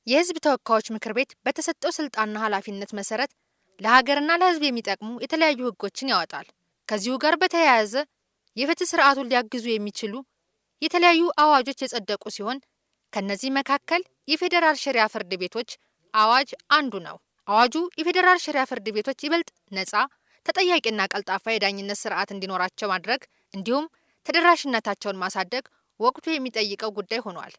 የህዝብ ተወካዮች ምክር ቤት በተሰጠው ስልጣንና ኃላፊነት መሰረት ለሀገርና ለህዝብ የሚጠቅሙ የተለያዩ ህጎችን ያወጣል። ከዚሁ ጋር በተያያዘ የፍትህ ስርዓቱን ሊያግዙ የሚችሉ የተለያዩ አዋጆች የጸደቁ ሲሆን ከነዚህ መካከል የፌዴራል ሸሪዓ ፍርድ ቤቶች አዋጅ አንዱ ነው። አዋጁ የፌዴራል ሸሪዓ ፍርድ ቤቶች ይበልጥ ነፃ፣ ተጠያቂና ቀልጣፋ የዳኝነት ስርዓት እንዲኖራቸው ማድረግ እንዲሁም ተደራሽነታቸውን ማሳደግ ወቅቱ የሚጠይቀው ጉዳይ ሆኗል።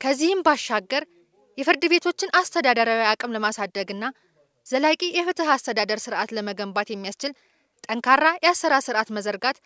ከዚህም ባሻገር የፍርድ ቤቶችን አስተዳደራዊ አቅም ለማሳደግና ዘላቂ የፍትህ አስተዳደር ስርዓት ለመገንባት የሚያስችል ጠንካራ የአሰራር ስርዓት መዘርጋት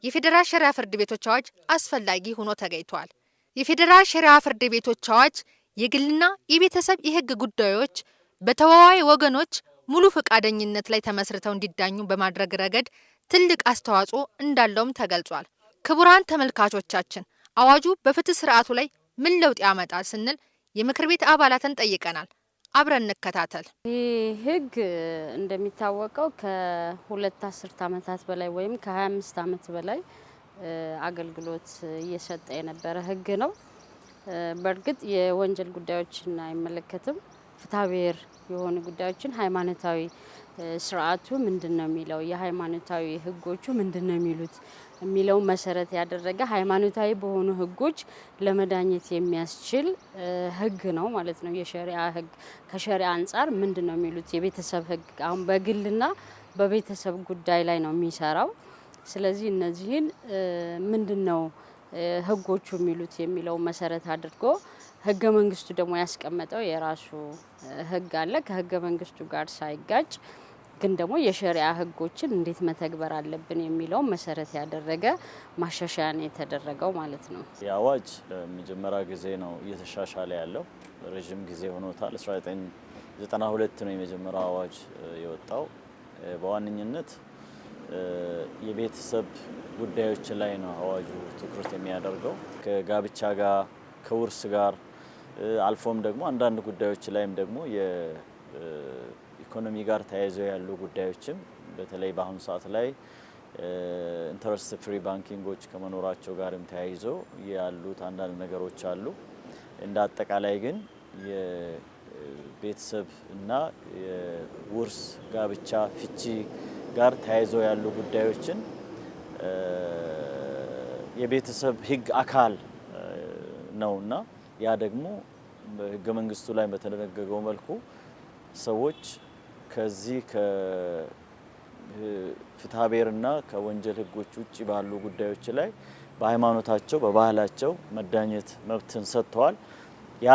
የፌዴራል ሸሪዓ ፍርድ ቤቶች አዋጅ አስፈላጊ ሆኖ ተገኝቷል። የፌዴራል ሸሪዓ ፍርድ ቤቶች አዋጅ የግልና የቤተሰብ የህግ ጉዳዮች በተዋዋይ ወገኖች ሙሉ ፈቃደኝነት ላይ ተመስርተው እንዲዳኙ በማድረግ ረገድ ትልቅ አስተዋጽኦ እንዳለውም ተገልጿል። ክቡራን ተመልካቾቻችን፣ አዋጁ በፍትህ ስርዓቱ ላይ ምን ለውጥ ያመጣል ስንል የምክር ቤት አባላትን ጠይቀናል። አብረን እንከታተል። ይህ ህግ እንደሚታወቀው ከሁለት አስርት ዓመታት በላይ ወይም ከ25 ዓመት በላይ አገልግሎት እየሰጠ የነበረ ህግ ነው። በእርግጥ የወንጀል ጉዳዮችን አይመለከትም። ፍትሐብሔር የሆኑ ጉዳዮችን ሃይማኖታዊ ስርዓቱ ምንድነው የሚለው የሃይማኖታዊ ህጎቹ ምንድነው የሚሉት የሚለው መሰረት ያደረገ ሃይማኖታዊ በሆኑ ህጎች ለመዳኘት የሚያስችል ህግ ነው ማለት ነው። የሸሪዓ ህግ ከሸሪዓ አንፃር ምንድነው የሚሉት የቤተሰብ ህግ አሁን በግልና በቤተሰብ ጉዳይ ላይ ነው የሚሰራው። ስለዚህ እነዚህን ምንድነው ህጎቹ የሚሉት የሚለው መሰረት አድርጎ ህገ መንግስቱ ደግሞ ያስቀመጠው የራሱ ህግ አለ። ከህገ መንግስቱ ጋር ሳይጋጭ ግን ደግሞ የሸሪዓ ህጎችን እንዴት መተግበር አለብን የሚለው መሰረት ያደረገ ማሻሻያ ነው የተደረገው ማለት ነው። የአዋጅ ለመጀመሪያ ጊዜ ነው እየተሻሻለ ያለው። ረጅም ጊዜ ሆኖታል። 1992 ነው የመጀመሪያው አዋጅ የወጣው። በዋነኝነት የቤተሰብ ጉዳዮች ላይ ነው አዋጁ ትኩረት የሚያደርገው። ከጋብቻ ጋር ከውርስ ጋር አልፎም ደግሞ አንዳንድ ጉዳዮች ላይም ደግሞ የኢኮኖሚ ጋር ተያይዘው ያሉ ጉዳዮችም በተለይ በአሁኑ ሰዓት ላይ ኢንተረስት ፍሪ ባንኪንጎች ከመኖራቸው ጋርም ተያይዞ ያሉት አንዳንድ ነገሮች አሉ። እንደ አጠቃላይ ግን የቤተሰብ እና የውርስ ጋብቻ ፍቺ ጋር ተያይዘው ያሉ ጉዳዮችን የቤተሰብ ህግ አካል ነውና ያ ደግሞ በህገ መንግስቱ ላይ በተደነገገው መልኩ ሰዎች ከዚህ ከፍትሐብሔርና ከወንጀል ህጎች ውጪ ባሉ ጉዳዮች ላይ በሃይማኖታቸው በባህላቸው መዳኘት መብትን ሰጥተዋል። ያ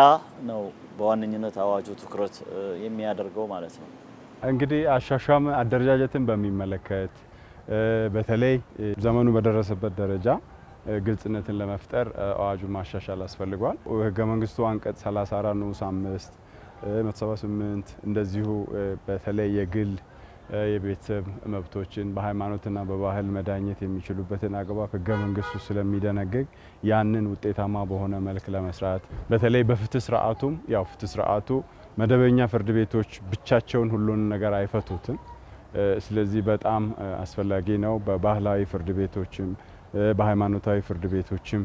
ነው በዋነኝነት አዋጁ ትኩረት የሚያደርገው ማለት ነው። እንግዲህ አሻሻም አደረጃጀትን በሚመለከት በተለይ ዘመኑ በደረሰበት ደረጃ ግልጽነትን ለመፍጠር አዋጁ ማሻሻል አስፈልጓል። ህገ መንግስቱ አንቀጽ 34 ንዑስ 5 178 እንደዚሁ በተለይ የግል የቤተሰብ መብቶችን በሃይማኖትና በባህል መዳኘት የሚችሉበትን አግባብ ህገ መንግስቱ ስለሚደነግግ ያንን ውጤታማ በሆነ መልክ ለመስራት በተለይ በፍትህ ስርዓቱም ያው ፍትህ ስርዓቱ መደበኛ ፍርድ ቤቶች ብቻቸውን ሁሉን ነገር አይፈቱትም። ስለዚህ በጣም አስፈላጊ ነው በባህላዊ ፍርድ ቤቶችም በሃይማኖታዊ ፍርድ ቤቶችም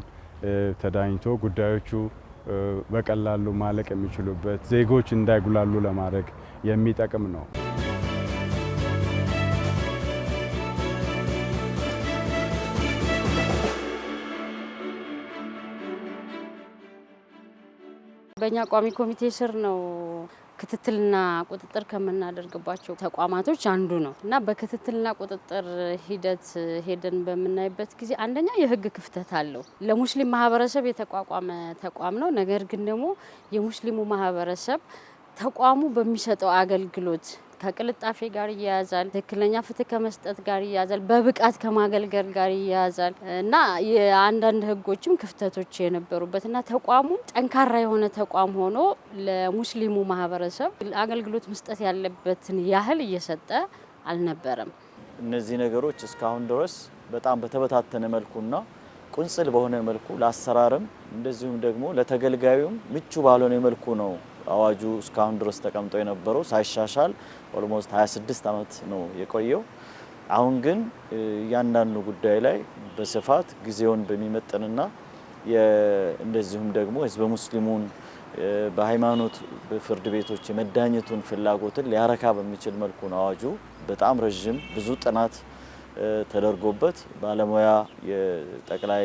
ተዳኝቶ ጉዳዮቹ በቀላሉ ማለቅ የሚችሉበት ዜጎች እንዳይጉላሉ ለማድረግ የሚጠቅም ነው። በእኛ ቋሚ ኮሚቴ ስር ነው ክትትልና ቁጥጥር ከምናደርግባቸው ተቋማቶች አንዱ ነው እና በክትትልና ቁጥጥር ሂደት ሄደን በምናይበት ጊዜ አንደኛ የህግ ክፍተት አለው። ለሙስሊም ማህበረሰብ የተቋቋመ ተቋም ነው። ነገር ግን ደግሞ የሙስሊሙ ማህበረሰብ ተቋሙ በሚሰጠው አገልግሎት ከቅልጣፌ ጋር ይያዛል፣ ትክክለኛ ፍትህ ከመስጠት ጋር ይያዛል፣ በብቃት ከማገልገል ጋር ይያዛል እና የአንዳንድ ህጎችም ክፍተቶች የነበሩበትና ተቋሙ ጠንካራ የሆነ ተቋም ሆኖ ለሙስሊሙ ማህበረሰብ አገልግሎት መስጠት ያለበትን ያህል እየሰጠ አልነበረም። እነዚህ ነገሮች እስካሁን ድረስ በጣም በተበታተነ መልኩና ቁንጽል በሆነ መልኩ ለአሰራርም እንደዚሁም ደግሞ ለተገልጋዩም ምቹ ባልሆነ መልኩ ነው አዋጁ እስካሁን ድረስ ተቀምጦ የነበረው ሳይሻሻል ኦልሞስት 26 ዓመት ነው የቆየው። አሁን ግን እያንዳንዱ ጉዳይ ላይ በስፋት ጊዜውን በሚመጥንና እንደዚሁም ደግሞ ህዝበ ሙስሊሙን በሃይማኖት በፍርድ ቤቶች የመዳኘቱን ፍላጎትን ሊያረካ በሚችል መልኩ ነው አዋጁ በጣም ረጅም ብዙ ጥናት ተደርጎበት ባለሙያ የጠቅላይ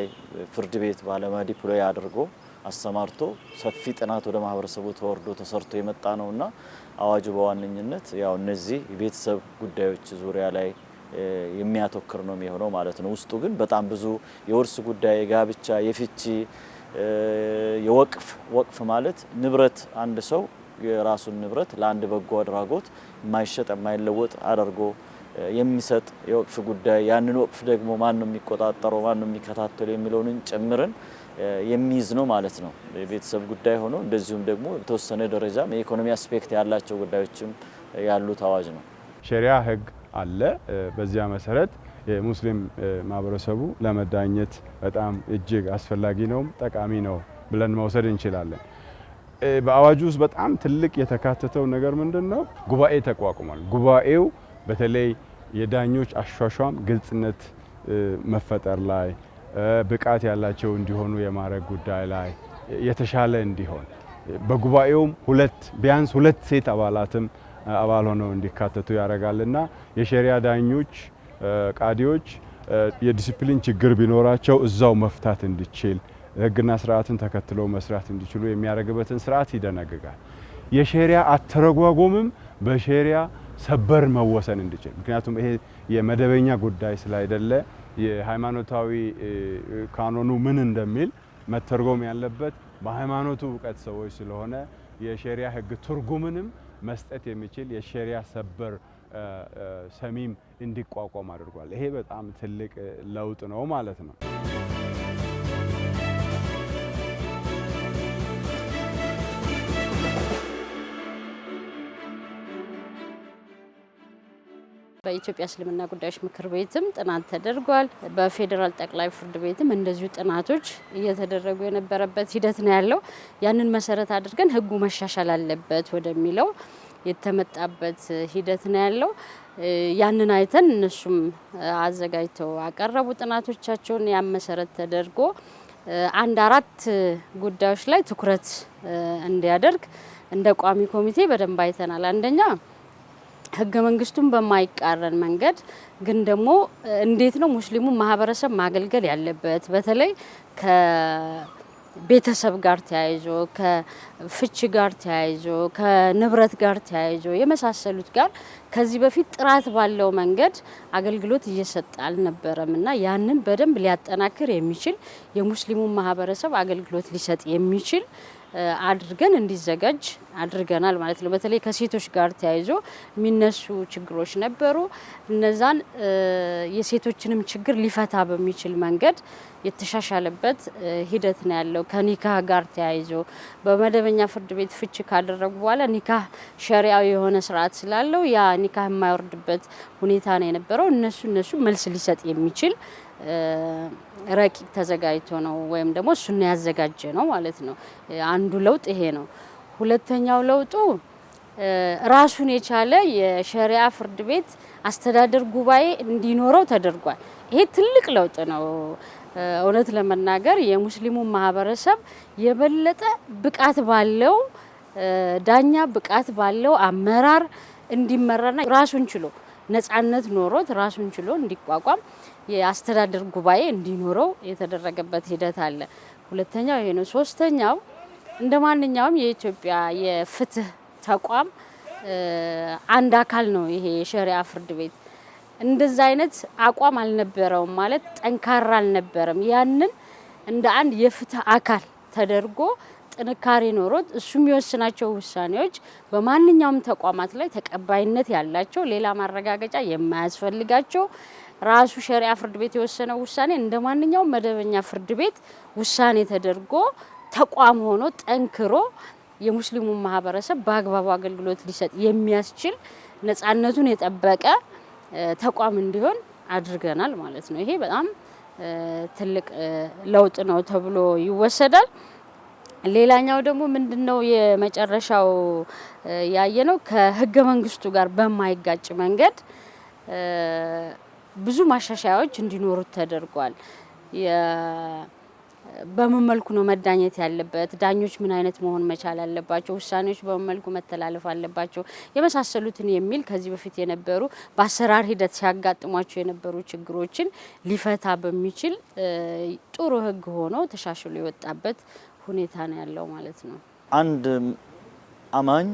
ፍርድ ቤት ባለሙያ ዲፕሎይ አድርጎ አሰማርቶ ሰፊ ጥናት ወደ ማህበረሰቡ ተወርዶ ተሰርቶ የመጣ ነውና አዋጁ በዋነኝነት ያው እነዚህ የቤተሰብ ጉዳዮች ዙሪያ ላይ የሚያተኩር ነው የሚሆነው ማለት ነው። ውስጡ ግን በጣም ብዙ የውርስ ጉዳይ፣ የጋብቻ፣ የፍቺ፣ ወቅፍ ማለት ንብረት አንድ ሰው የራሱን ንብረት ለአንድ በጎ አድራጎት የማይሸጥ የማይለወጥ አድርጎ የሚሰጥ የወቅፍ ጉዳይ፣ ያንን ወቅፍ ደግሞ ማን ነው የሚቆጣጠረው ማን ነው የሚከታተለው የሚለውን ጭምርን የሚይዝ ነው ማለት ነው። የቤተሰብ ጉዳይ ሆኖ እንደዚሁም ደግሞ በተወሰነ ደረጃም የኢኮኖሚ አስፔክት ያላቸው ጉዳዮችም ያሉት አዋጅ ነው። ሸሪዓ ህግ አለ። በዚያ መሰረት የሙስሊም ማህበረሰቡ ለመዳኘት በጣም እጅግ አስፈላጊ ነው ጠቃሚ ነው ብለን መውሰድ እንችላለን። በአዋጁ ውስጥ በጣም ትልቅ የተካተተው ነገር ምንድነው? ጉባኤ ተቋቁሟል። ጉባኤው በተለይ የዳኞች አሿሿም ግልጽነት መፈጠር ላይ ብቃት ያላቸው እንዲሆኑ የማድረግ ጉዳይ ላይ የተሻለ እንዲሆን በጉባኤውም ቢያንስ ሁለት ሴት አባላትም አባል ሆነው እንዲካተቱ ያደርጋልና የሸሪዓ ዳኞች ቃዲዎች የዲሲፕሊን ችግር ቢኖራቸው እዛው መፍታት እንዲችል ህግና ስርዓትን ተከትለው መስራት እንዲችሉ የሚያደርግበትን ስርዓት ይደነግጋል። የሸሪዓ አተረጓጎምም በሸሪዓ ሰበር መወሰን እንዲችል ምክንያቱም ይሄ የመደበኛ ጉዳይ ስላይደለ የሃይማኖታዊ ካኖኑ ምን እንደሚል መተርጎም ያለበት በሃይማኖቱ ዕውቀት ሰዎች ስለሆነ የሸሪዓ ህግ ትርጉምንም መስጠት የሚችል የሸሪዓ ሰበር ሰሚም እንዲቋቋም አድርጓል። ይሄ በጣም ትልቅ ለውጥ ነው ማለት ነው። በኢትዮጵያ እስልምና ጉዳዮች ምክር ቤትም ጥናት ተደርጓል። በፌዴራል ጠቅላይ ፍርድ ቤትም እንደዚሁ ጥናቶች እየተደረጉ የነበረበት ሂደት ነው ያለው። ያንን መሰረት አድርገን ህጉ መሻሻል አለበት ወደሚለው የተመጣበት ሂደት ነው ያለው። ያንን አይተን እነሱም አዘጋጅተው አቀረቡ ጥናቶቻቸውን። ያን መሰረት ተደርጎ አንድ 4 ጉዳዮች ላይ ትኩረት እንዲያደርግ እንደ ቋሚ ኮሚቴ በደንብ አይተናል። አንደኛ ህገ መንግስቱን በማይቃረን መንገድ ግን ደግሞ እንዴት ነው ሙስሊሙ ማህበረሰብ ማገልገል ያለበት በተለይ ከቤተሰብ ጋር ተያይዞ ከፍቺ ጋር ተያይዞ ከንብረት ጋር ተያይዞ የመሳሰሉት ጋር ከዚህ በፊት ጥራት ባለው መንገድ አገልግሎት እየሰጠ አልነበረምና ያንን በደንብ ሊያጠናክር የሚችል የሙስሊሙ ማህበረሰብ አገልግሎት ሊሰጥ የሚችል አድርገን እንዲዘጋጅ አድርገናል ማለት ነው። በተለይ ከሴቶች ጋር ተያይዞ የሚነሱ ችግሮች ነበሩ። እነዛን የሴቶችንም ችግር ሊፈታ በሚችል መንገድ የተሻሻለበት ሂደት ነው ያለው። ከኒካህ ጋር ተያይዞ በመደበኛ ፍርድ ቤት ፍቺ ካደረጉ በኋላ ኒካህ ሸሪዓዊ የሆነ ስርዓት ስላለው ያ ኒካህ የማይወርድበት ሁኔታ ነው የነበረው። እነሱ መልስ ሊሰጥ የሚችል ረቂቅ ተዘጋጅቶ ነው ወይም ደግሞ እሱን ያዘጋጀ ነው ማለት ነው። አንዱ ለውጥ ይሄ ነው። ሁለተኛው ለውጡ ራሱን የቻለ የሸሪዓ ፍርድ ቤት አስተዳደር ጉባኤ እንዲኖረው ተደርጓል። ይሄ ትልቅ ለውጥ ነው። እውነት ለመናገር የሙስሊሙ ማህበረሰብ የበለጠ ብቃት ባለው ዳኛ ብቃት ባለው አመራር እንዲመራና ራሱን ችሎ ነጻነት ኖሮት ራሱን ችሎ እንዲቋቋም የአስተዳደር ጉባኤ እንዲኖረው የተደረገበት ሂደት አለ። ሁለተኛው ይሄ ነው። ሶስተኛው እንደ ማንኛውም የኢትዮጵያ የፍትህ ተቋም አንድ አካል ነው ይሄ የሸሪዓ ፍርድ ቤት። እንደዛ አይነት አቋም አልነበረውም ማለት ጠንካራ አልነበረም። ያንን እንደ አንድ የፍትህ አካል ተደርጎ ጥንካሬ ኖሮት እሱ የሚወስናቸው ውሳኔዎች በማንኛውም ተቋማት ላይ ተቀባይነት ያላቸው ሌላ ማረጋገጫ የማያስፈልጋቸው ራሱ ሸሪዓ ፍርድ ቤት የወሰነው ውሳኔ እንደ ማንኛውም መደበኛ ፍርድ ቤት ውሳኔ ተደርጎ ተቋም ሆኖ ጠንክሮ የሙስሊሙ ማህበረሰብ በአግባቡ አገልግሎት ሊሰጥ የሚያስችል ነጻነቱን የጠበቀ ተቋም እንዲሆን አድርገናል ማለት ነው። ይሄ በጣም ትልቅ ለውጥ ነው ተብሎ ይወሰዳል። ሌላኛው ደግሞ ምንድነው የመጨረሻው ያየነው ከህገ መንግስቱ ጋር በማይጋጭ መንገድ ብዙ ማሻሻያዎች እንዲኖሩ ተደርጓል። በምን መልኩ ነው መዳኘት ያለበት፣ ዳኞች ምን አይነት መሆን መቻል አለባቸው፣ ውሳኔዎች በምን መልኩ መተላለፍ አለባቸው የመሳሰሉትን የሚል ከዚህ በፊት የነበሩ በአሰራር ሂደት ሲያጋጥሟቸው የነበሩ ችግሮችን ሊፈታ በሚችል ጥሩ ህግ ሆኖ ተሻሽሎ የወጣበት ሁኔታ ነው ያለው ማለት ነው። አንድ አማኝ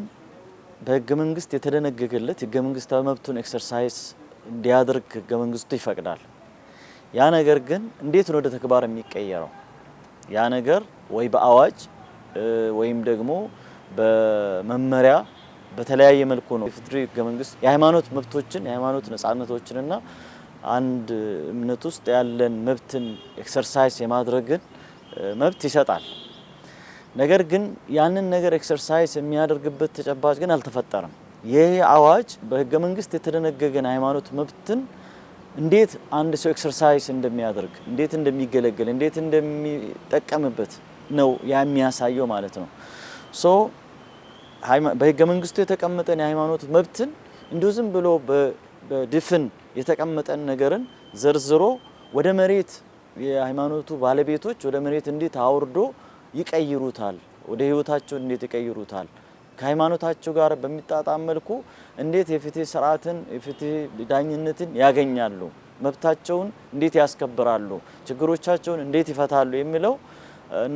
በህገ መንግስት የተደነገገለት ህገ መንግስታዊ መብቱን ኤክሰርሳይዝ እንዲያደርግ ህገ መንግስቱ ይፈቅዳል። ያ ነገር ግን እንዴት ነው ወደ ተግባር የሚቀየረው? ያ ነገር ወይ በአዋጅ ወይም ደግሞ በመመሪያ በተለያየ መልኩ ነው። የፍትሪ ህገ መንግስት የሃይማኖት መብቶችን የሃይማኖት ነጻነቶችንና አንድ እምነት ውስጥ ያለን መብትን ኤክሰርሳይዝ የማድረግን መብት ይሰጣል። ነገር ግን ያንን ነገር ኤክሰርሳይዝ የሚያደርግበት ተጨባጭ ግን አልተፈጠረም። ይህ አዋጅ በህገ መንግስት የተደነገገን ሃይማኖት መብትን እንዴት አንድ ሰው ኤክሰርሳይዝ እንደሚያደርግ እንዴት እንደሚገለገል እንዴት እንደሚጠቀምበት ነው የሚያሳየው ማለት ነው። ሶ በህገ መንግስቱ የተቀመጠን የሃይማኖት መብትን እንዲሁ ዝም ብሎ በድፍን የተቀመጠን ነገርን ዘርዝሮ ወደ መሬት የሃይማኖቱ ባለቤቶች ወደ መሬት እንዴት አውርዶ ይቀይሩታል፣ ወደ ህይወታቸው እንዴት ይቀይሩታል፣ ከሃይማኖታቸው ጋር በሚጣጣም መልኩ እንዴት የፍትህ ስርዓትን የፍትህ ዳኝነትን ያገኛሉ፣ መብታቸውን እንዴት ያስከብራሉ፣ ችግሮቻቸውን እንዴት ይፈታሉ የሚለው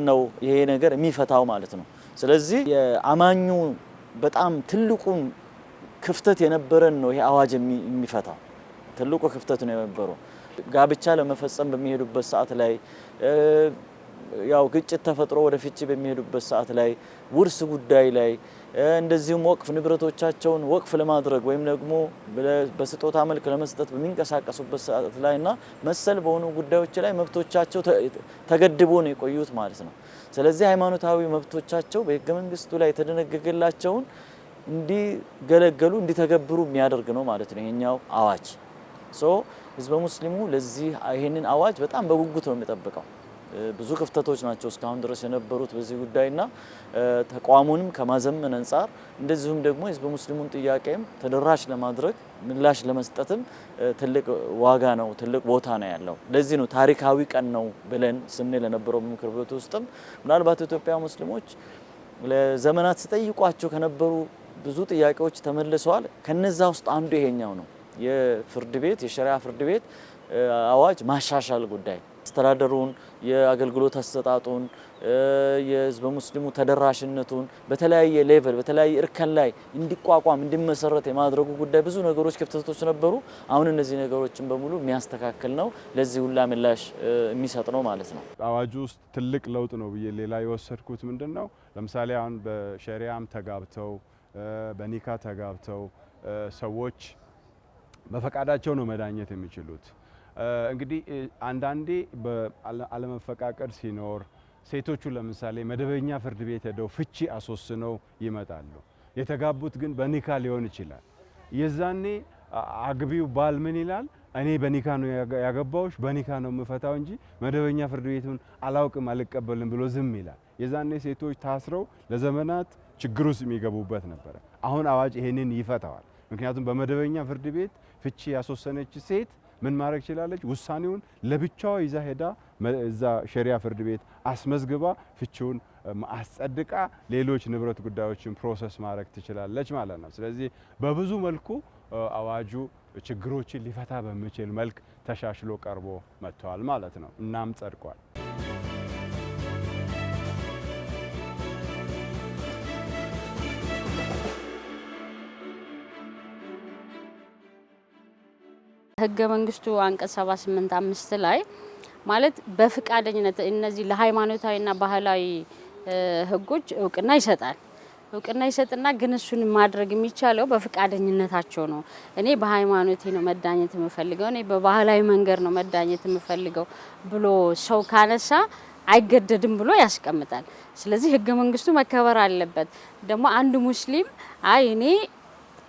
ነው ይሄ ነገር የሚፈታው ማለት ነው። ስለዚህ የአማኙ በጣም ትልቁን ክፍተት የነበረን ነው ይሄ አዋጅ የሚፈታው። ትልቁ ክፍተት ነው የነበረው። ጋብቻ ለመፈጸም በሚሄዱበት ሰዓት ላይ ያው ግጭት ተፈጥሮ ወደ ፍቺ በሚሄዱበት ሰዓት ላይ ውርስ ጉዳይ ላይ እንደዚሁም ወቅፍ ንብረቶቻቸውን ወቅፍ ለማድረግ ወይም ደግሞ በስጦታ መልክ ለመስጠት በሚንቀሳቀሱበት ሰዓት ላይና መሰል በሆኑ ጉዳዮች ላይ መብቶቻቸው ተገድቦ ነው የቆዩት ማለት ነው። ስለዚህ ሃይማኖታዊ መብቶቻቸው በህገ መንግስቱ ላይ የተደነገገላቸውን እንዲገለገሉ እንዲተገብሩ የሚያደርግ ነው ማለት ነው ይሄኛው አዋጅ። ህዝበ ሙስሊሙ ለዚህ ይሄንን አዋጅ በጣም በጉጉት ነው የሚጠብቀው። ብዙ ክፍተቶች ናቸው እስካሁን ድረስ የነበሩት በዚህ ጉዳይና ተቋሙንም ከማዘመን አንፃር እንደዚሁም ደግሞ ህዝበ ሙስሊሙን ጥያቄም ተደራሽ ለማድረግ ምላሽ ለመስጠትም ትልቅ ዋጋ ነው፣ ትልቅ ቦታ ነው ያለው። ለዚህ ነው ታሪካዊ ቀን ነው ብለን ስንል የነበረው ምክር ቤት ውስጥም ምናልባት ኢትዮጵያ ሙስሊሞች ለዘመናት ሲጠይቋቸው ከነበሩ ብዙ ጥያቄዎች ተመልሰዋል። ከነዛ ውስጥ አንዱ ይሄኛው ነው። የፍርድ ቤት የሸሪዓ ፍርድ ቤት አዋጅ ማሻሻል ጉዳይ አስተዳደሩን፣ የአገልግሎት አሰጣጡን፣ የህዝበ ሙስሊሙ ተደራሽነቱን በተለያየ ሌቨል በተለያየ እርከን ላይ እንዲቋቋም እንዲመሰረት የማድረጉ ጉዳይ ብዙ ነገሮች ክፍተቶች ነበሩ። አሁን እነዚህ ነገሮችን በሙሉ የሚያስተካክል ነው፣ ለዚህ ሁላ ምላሽ የሚሰጥ ነው ማለት ነው። አዋጁ ውስጥ ትልቅ ለውጥ ነው ብዬ ሌላ የወሰድኩት ምንድነው፣ ለምሳሌ አሁን በሸሪዓም ተጋብተው በኒካ ተጋብተው ሰዎች በፈቃዳቸው ነው መዳኘት የሚችሉት። እንግዲህ አንዳንዴ አለመፈቃቀር ሲኖር ሴቶቹ ለምሳሌ መደበኛ ፍርድ ቤት ሄደው ፍቺ አስወስነው ይመጣሉ። የተጋቡት ግን በኒካ ሊሆን ይችላል። የዛኔ አግቢው ባል ምን ይላል? እኔ በኒካ ነው ያገባውሽ፣ በኒካ ነው የምፈታው እንጂ መደበኛ ፍርድ ቤቱን አላውቅም አልቀበልም ብሎ ዝም ይላል። የዛኔ ሴቶች ታስረው ለዘመናት ችግር ውስጥ የሚገቡበት ነበረ። አሁን አዋጅ ይሄንን ይፈታዋል። ምክንያቱም በመደበኛ ፍርድ ቤት ፍቺ ያስወሰነች ሴት ምን ማድረግ ይችላለች? ውሳኔውን ለብቻዋ ይዛ ሄዳ እዛ ሸሪዓ ፍርድ ቤት አስመዝግባ ፍቺውን አስጸድቃ ሌሎች ንብረት ጉዳዮችን ፕሮሰስ ማድረግ ትችላለች ማለት ነው። ስለዚህ በብዙ መልኩ አዋጁ ችግሮችን ሊፈታ በሚችል መልክ ተሻሽሎ ቀርቦ መጥቷል ማለት ነው። እናም ጸድቋል። ህገ መንግስቱ አንቀጽ 78(5) ላይ ማለት በፍቃደኝነት እነዚህ ለሃይማኖታዊና ባህላዊ ህጎች እውቅና ይሰጣል። እውቅና ይሰጥና ግን እሱን ማድረግ የሚቻለው በፍቃደኝነታቸው ነው። እኔ በሃይማኖቴ ነው መዳኘት የምፈልገው፣ እኔ በባህላዊ መንገድ ነው መዳኘት የምፈልገው ብሎ ሰው ካነሳ አይገደድም ብሎ ያስቀምጣል። ስለዚህ ህገ መንግስቱ መከበር አለበት። ደግሞ አንድ ሙስሊም አይ እኔ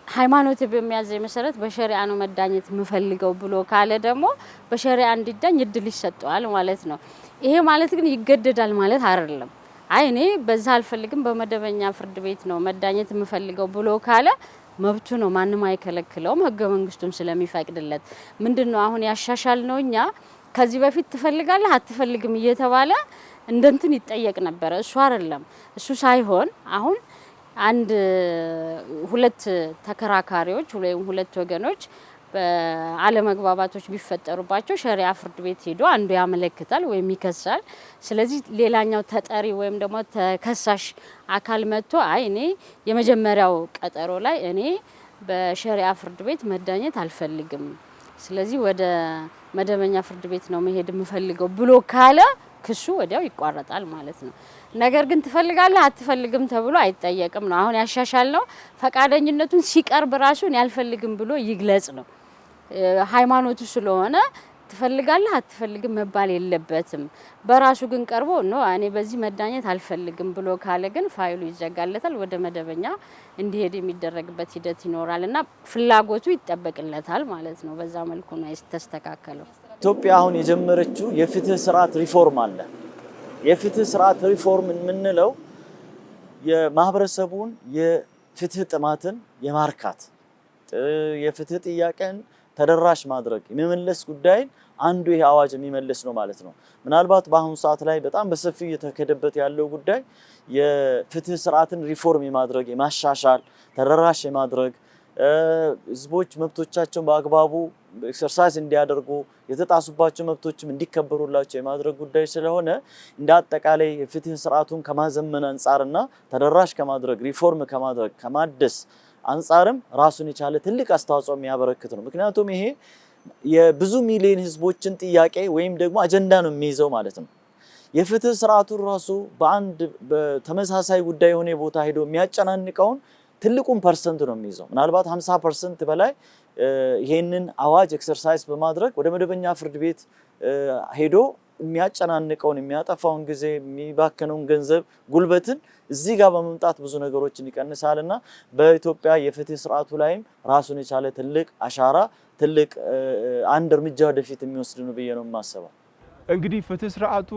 ሃይማኖት በሚያዘኝ መሰረት በሸሪዓ ነው መዳኘት የምፈልገው ብሎ ካለ ደግሞ በሸሪዓ እንዲዳኝ እድል ይሰጠዋል ማለት ነው። ይሄ ማለት ግን ይገደዳል ማለት አይደለም። አይ እኔ በዛ አልፈልግም በመደበኛ ፍርድ ቤት ነው መዳኘት የምፈልገው ብሎ ካለ መብቱ ነው፣ ማንም አይከለክለውም፣ ህገ መንግስቱም ስለሚፈቅድለት። ምንድነው አሁን ያሻሻል ነው እኛ ከዚህ በፊት ትፈልጋለህ አትፈልግም እየተባለ እንደንትን ይጠየቅ ነበር። እሱ አይደለም እሱ ሳይሆን አሁን አንድ ሁለት ተከራካሪዎች ወይም ሁለት ወገኖች በአለመግባባቶች ቢፈጠሩባቸው ሸሪዓ ፍርድ ቤት ሄዶ አንዱ ያመለክታል ወይም ይከሳል። ስለዚህ ሌላኛው ተጠሪ ወይም ደግሞ ተከሳሽ አካል መጥቶ አይ እኔ የመጀመሪያው ቀጠሮ ላይ እኔ በሸሪዓ ፍርድ ቤት መዳኘት አልፈልግም፣ ስለዚህ ወደ መደበኛ ፍርድ ቤት ነው መሄድ የምፈልገው ብሎ ካለ ክሱ ወዲያው ይቋረጣል ማለት ነው። ነገር ግን ትፈልጋለህ አትፈልግም ተብሎ አይጠየቅም ነው። አሁን ያሻሻል ነው ፈቃደኝነቱን ሲቀርብ ራሱን ያልፈልግም ብሎ ይግለጽ ነው። ሃይማኖቱ ስለሆነ ትፈልጋለህ አትፈልግም መባል የለበትም። በራሱ ግን ቀርቦ ነው እኔ በዚህ መዳኘት አልፈልግም ብሎ ካለ ግን ፋይሉ ይዘጋለታል፣ ወደ መደበኛ እንዲሄድ የሚደረግበት ሂደት ይኖራልና ፍላጎቱ ይጠበቅለታል ማለት ነው። በዛ መልኩ ነው የተስተካከለው። ኢትዮጵያ አሁን የጀመረችው የፍትህ ስርዓት ሪፎርም አለ። የፍትህ ስርዓት ሪፎርም የምንለው የማህበረሰቡን የፍትህ ጥማትን የማርካት የፍትህ ጥያቄን ተደራሽ ማድረግ የመመለስ ጉዳይን አንዱ ይሄ አዋጅ የሚመለስ ነው ማለት ነው። ምናልባት በአሁኑ ሰዓት ላይ በጣም በሰፊው እየተከደበት ያለው ጉዳይ የፍትህ ስርዓትን ሪፎርም የማድረግ የማሻሻል ተደራሽ የማድረግ ህዝቦች መብቶቻቸውን በአግባቡ ኤክሰርሳይዝ እንዲያደርጉ የተጣሱባቸው መብቶችም እንዲከበሩላቸው የማድረግ ጉዳይ ስለሆነ እንደ አጠቃላይ የፍትህ ስርዓቱን ከማዘመን አንጻርና ተደራሽ ከማድረግ ሪፎርም ከማድረግ ከማደስ አንጻርም ራሱን የቻለ ትልቅ አስተዋጽኦ የሚያበረክት ነው። ምክንያቱም ይሄ የብዙ ሚሊዮን ህዝቦችን ጥያቄ ወይም ደግሞ አጀንዳ ነው የሚይዘው ማለት ነው። የፍትህ ስርዓቱ ራሱ በአንድ በተመሳሳይ ጉዳይ የሆነ ቦታ ሄዶ የሚያጨናንቀውን ትልቁን ፐርሰንት ነው የሚይዘው። ምናልባት 50% በላይ ይሄንን አዋጅ ኤክሰርሳይዝ በማድረግ ወደ መደበኛ ፍርድ ቤት ሄዶ የሚያጨናንቀውን የሚያጠፋውን ጊዜ የሚባከነውን ገንዘብ ጉልበትን እዚህ ጋር በመምጣት ብዙ ነገሮችን ይቀንሳልና በኢትዮጵያ የፍትህ ስርዓቱ ላይም ራሱን የቻለ ትልቅ አሻራ ትልቅ አንድ እርምጃ ወደፊት የሚወስድ ነው ብዬ ነው የማስበው። እንግዲህ ፍትህ ስርዓቱ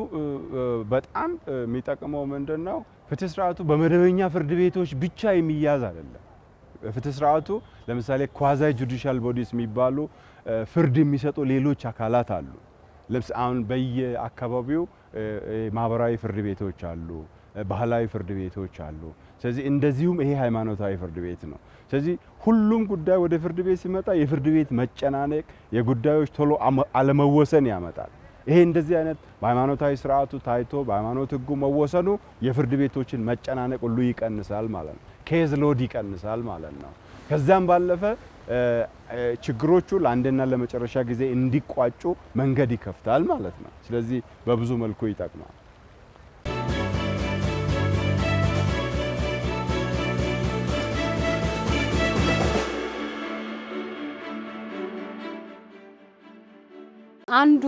በጣም የሚጠቅመው ምንድነው? ፍትህ ስርዓቱ በመደበኛ ፍርድ ቤቶች ብቻ የሚያዝ አይደለም። ፍትህ ስርዓቱ ለምሳሌ ኳዛይ ጁዲሻል ቦዲስ የሚባሉ ፍርድ የሚሰጡ ሌሎች አካላት አሉ። ለምሳሌ አሁን በየአካባቢው ማህበራዊ ፍርድ ቤቶች አሉ፣ ባህላዊ ፍርድ ቤቶች አሉ። ስለዚህ እንደዚሁም ይሄ ሃይማኖታዊ ፍርድ ቤት ነው። ስለዚህ ሁሉም ጉዳይ ወደ ፍርድ ቤት ሲመጣ የፍርድ ቤት መጨናነቅ፣ የጉዳዮች ቶሎ አለመወሰን ያመጣል። ይሄ እንደዚህ አይነት በሃይማኖታዊ ስርዓቱ ታይቶ በሃይማኖት ህጉ መወሰኑ የፍርድ ቤቶችን መጨናነቅ ሁሉ ይቀንሳል ማለት ነው። ኬዝ ሎድ ይቀንሳል ማለት ነው። ከዛም ባለፈ ችግሮቹ ለአንድና ለመጨረሻ ጊዜ እንዲቋጩ መንገድ ይከፍታል ማለት ነው። ስለዚህ በብዙ መልኩ ይጠቅማል። አንዱ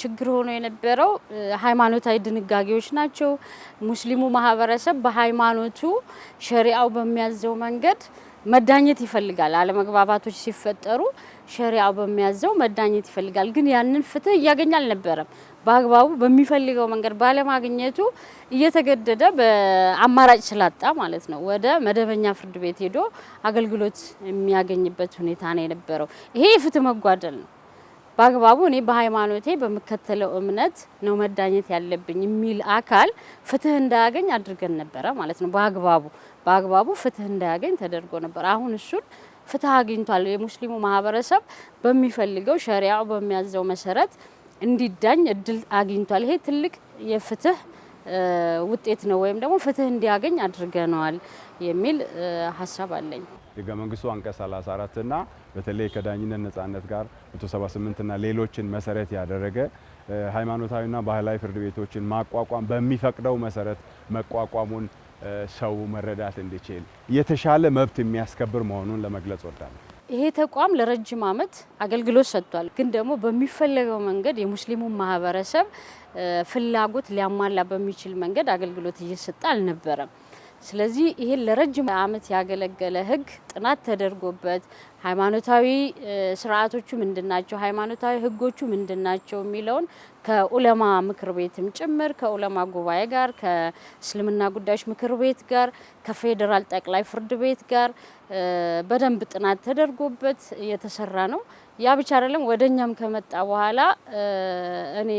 ችግር ሆኖ የነበረው ሃይማኖታዊ ድንጋጌዎች ናቸው። ሙስሊሙ ማህበረሰብ በሃይማኖቱ ሸሪዓው በሚያዘው መንገድ መዳኘት ይፈልጋል። አለመግባባቶች ሲፈጠሩ ሸሪዓው በሚያዘው መዳኘት ይፈልጋል። ግን ያንን ፍትህ እያገኘ አልነበረም። በአግባቡ በሚፈልገው መንገድ ባለማግኘቱ እየተገደደ በአማራጭ ስላጣ ማለት ነው ወደ መደበኛ ፍርድ ቤት ሄዶ አገልግሎት የሚያገኝበት ሁኔታ ነው የነበረው። ይሄ የፍትህ መጓደል ነው። በአግባቡ እኔ በሃይማኖቴ በመከተለው እምነት ነው መዳኘት ያለብኝ የሚል አካል ፍትህ እንዳያገኝ አድርገን ነበረ ማለት ነው። በአግባቡ ፍትህ እንዳያገኝ ተደርጎ ነበር። አሁን እሱን ፍትህ አግኝቷል። የሙስሊሙ ማህበረሰብ በሚፈልገው ሸሪዓው በሚያዘው መሰረት እንዲዳኝ እድል አግኝቷል። ይሄ ትልቅ የፍትህ ውጤት ነው፣ ወይም ደግሞ ፍትህ እንዲያገኝ አድርገነዋል የሚል ሀሳብ አለኝ። ህገ መንግስቱ አንቀጽ 34 እና በተለይ ከዳኝነት ነጻነት ጋር 178 እና ሌሎችን መሰረት ያደረገ ሃይማኖታዊና ባህላዊ ፍርድ ቤቶችን ማቋቋም በሚፈቅደው መሰረት መቋቋሙን ሰው መረዳት እንዲችል የተሻለ መብት የሚያስከብር መሆኑን ለመግለጽ ወዳለሁ። ይሄ ተቋም ለረጅም ዓመት አገልግሎት ሰጥቷል። ግን ደግሞ በሚፈለገው መንገድ የሙስሊሙ ማህበረሰብ ፍላጎት ሊያሟላ በሚችል መንገድ አገልግሎት እየሰጠ አልነበረም። ስለዚህ ይሄን ለረጅም ዓመት ያገለገለ ህግ ጥናት ተደርጎበት ሃይማኖታዊ ስርዓቶቹ ምንድናቸው፣ ሃይማኖታዊ ህጎቹ ምንድናቸው የሚለውን ከኡለማ ምክር ቤትም ጭምር ከኡለማ ጉባኤ ጋር ከእስልምና ጉዳዮች ምክር ቤት ጋር ከፌዴራል ጠቅላይ ፍርድ ቤት ጋር በደንብ ጥናት ተደርጎበት የተሰራ ነው። ያ ብቻ አይደለም፣ ወደኛም ከመጣ በኋላ እኔ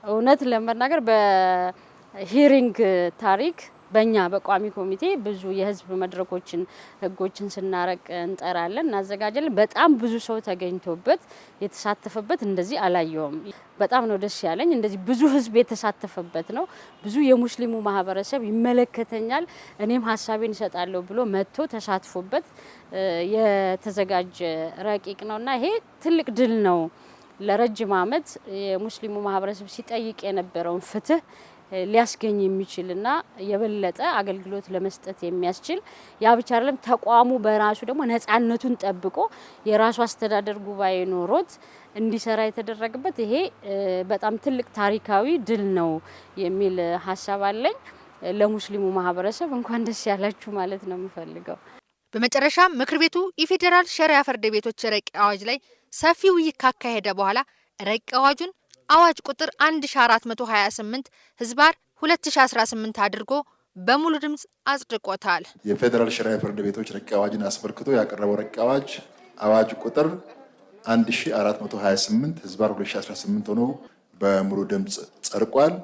እውነት ለመናገር በሂሪንግ ታሪክ በእኛ በቋሚ ኮሚቴ ብዙ የህዝብ መድረኮችን ህጎችን ስናረቅ እንጠራለን እናዘጋጃለን። በጣም ብዙ ሰው ተገኝቶበት የተሳተፈበት እንደዚህ አላየውም። በጣም ነው ደስ ያለኝ። እንደዚህ ብዙ ህዝብ የተሳተፈበት ነው። ብዙ የሙስሊሙ ማህበረሰብ ይመለከተኛል እኔም ሀሳቤን እሰጣለሁ ብሎ መጥቶ ተሳትፎበት የተዘጋጀ ረቂቅ ነውና ይሄ ትልቅ ድል ነው። ለረጅም ዓመት የሙስሊሙ ማህበረሰብ ሲጠይቅ የነበረውን ፍትህ ሊያስገኝ የሚችልና የበለጠ አገልግሎት ለመስጠት የሚያስችል ያ ብቻ አይደለም፣ ተቋሙ በራሱ ደግሞ ነፃነቱን ጠብቆ የራሱ አስተዳደር ጉባኤ ኖሮት እንዲሰራ የተደረገበት ይሄ በጣም ትልቅ ታሪካዊ ድል ነው የሚል ሀሳብ አለኝ። ለሙስሊሙ ማህበረሰብ እንኳን ደስ ያላችሁ ማለት ነው የምፈልገው። በመጨረሻ ምክር ቤቱ የፌዴራል ሸሪዓ ፍርድ ቤቶች ረቂቅ አዋጅ ላይ ሰፊ ውይይት ካካሄደ በኋላ ረቂቅ አዋጁን አዋጅ ቁጥር 1428 ህዝባር 2018 አድርጎ በሙሉ ድምጽ አጽድቆታል። የፌዴራል ሸሪዓ ፍርድ ቤቶች ረቂቅ አዋጅን አስመልክቶ ያቀረበው ረቂቅ አዋጅ ቁጥር 1428 ህዝባር 2018 ሆኖ በሙሉ ድምጽ ጸድቋል።